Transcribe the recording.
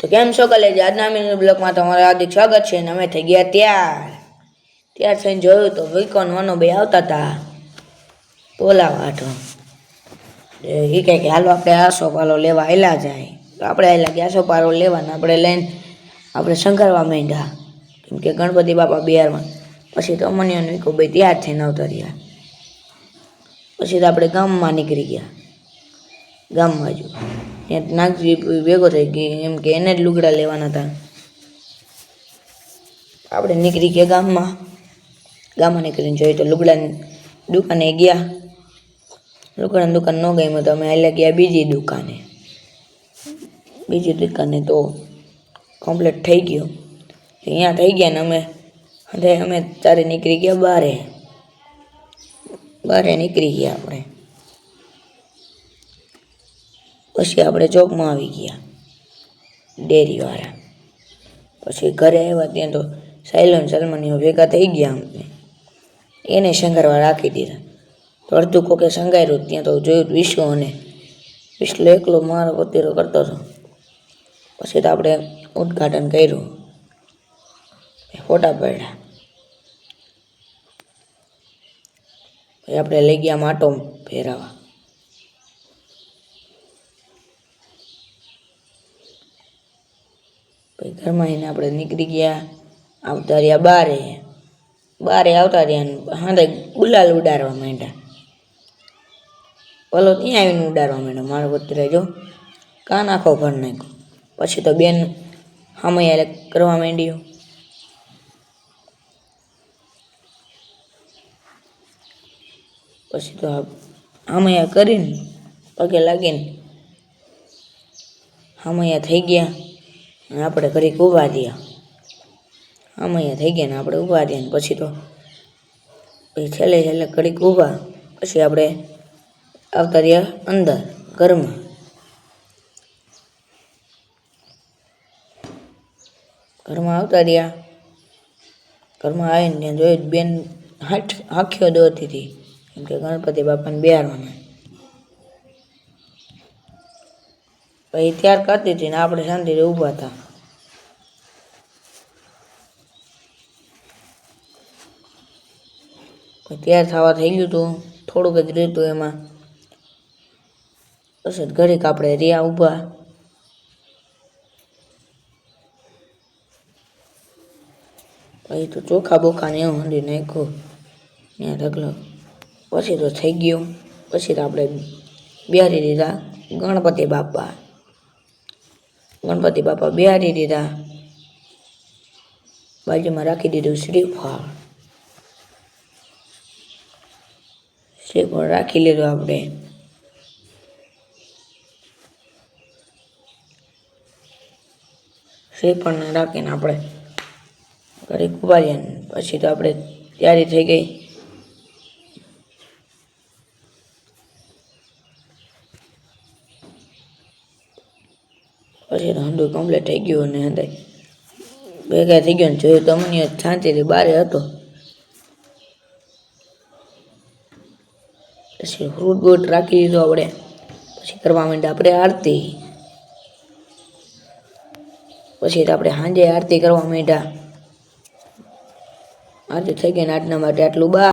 તો કેમ છો કલેજ? આજના મિની બ્લોગમાં તમારું હાર્દિક સ્વાગત છે. અમે થઈ ગયા ત્યાર થઈને જોયું તો વિકોન વનો બે આવતા હતા તોલા વાટવા. એ કહે કે હાલો આપણે આસો પાલો લેવા આવેલા જાય. તો આપણે આવેલા કે આસો પાલો લેવાના આપણે લઈને આપણે શંકરવા માંડ્યા, કેમ કે ગણપતિ બાપા બિહારમાં. પછી તો અમનિયો વિકો બે તૈયાર થઈને આવતા રહ્યા. પછી તો આપણે ગામમાં નીકળી ગયા. ગામમાં જો ત્યાં નાગજી ભેગો થઈ ગઈ, એમ કે એને જ લુગડા લેવાના હતા. આપણે નીકળી ગયા ગામમાં નીકળીને જોઈએ તો લુગડાની દુકાને ગયા. લુગડાની દુકાન ન ગઈ તો અમે હાલ્યા ગયા બીજી દુકાને તો કમ્પ્લીટ થઈ ગયું. અહીંયા થઈ ગયા ને અમે તારે નીકળી ગયા બારે નીકળી ગયા આપણે. પછી આપણે ચોકમાં આવી ગયા ડેરીવાળા. પછી ઘરે આવ્યા ત્યાં તો સાયલો ને સલમાનીઓ ભેગા થઈ ગયા. અમને એને શંકરવા રાખી દીધા. તો અડધું કોકે શંગાર્યું. ત્યાં તો જોયું વિશ્વ એકલો મારો પતીરો કરતો હતો. પછી તો આપણે ઉદ્ઘાટન કર્યું, ફોટા પાડ્યા. પછી આપણે લઈ ગયા માટો ફેરવવા. પછી ઘરમાં આવીને આપણે નીકળી ગયા, આવતા રહ્યા બારે આવતા રહ્યા. હા ગુલાલ ઉડાડવા માંડ્યા. ઓલો ત્યાં આવીને ઉડાડવા માંડ્યો મારો પત્ર જો કાન આખો ભર નાખ્યો. પછી તો બેન હામૈયા કરવા માંડ્યો. પછી તો હામૈયા કરીને પગે લાગીને હામૈયા થઈ ગયા. આપણે ઘડીક ઊભા રહ્યા. હામૈયા થઈ ગયા ને આપણે ઊભા રહ્યા. ને પછી તો છેલ્લે ઘડીક ઊભા. પછી આપણે આવતા રહ્યા અંદર ઘરમાં. આવતા રહ્યા. ઘરમાં આવીને ત્યાં જોયું બેન હાંખ્યો દોરતી હતી, કેમ કે ગણપતિ બાપાને બિહારવાના. પછી ત્યાર કરતી હતી ને આપણે શાંતિથી ઊભા હતા. તૈયાર થવા થઈ ગયું હતું, થોડુંક જ રહેતું એમાં. પછી ઘડીક આપણે રહ્યા ઊભા. પછી તો ચોખા બોખાને એવું હંડી નાખ્યું ત્યાં ઢગલો. પછી તો થઈ ગયું. પછી તો આપણે બિહારી દીધા ગણપતિ બાપા બિહારી દીધા. બાજુમાં રાખી દીધું શ્રીફળ રાખી લીધું આપણે. શ્રીફળને રાખીને આપણે ઘડીક ઉભા રહ્યા. પછી તો આપણે તૈયારી થઈ ગઈ. પછી તો હંડું કમ્પ્લીટ થઈ ગયું અને અંદર ભેગા થઈ ગયો. જોયું તો અમને શાંતિથી બારે હતો. પછી ફ્રૂટ બૂટ રાખી દીધું આપણે. પછી કરવા માંડ્યા આપણે આરતી. પછી તો આપણે સાંજે આરતી કરવા માંડ્યા. આરતી થઈ ગઈ ને આજના માટે આટલું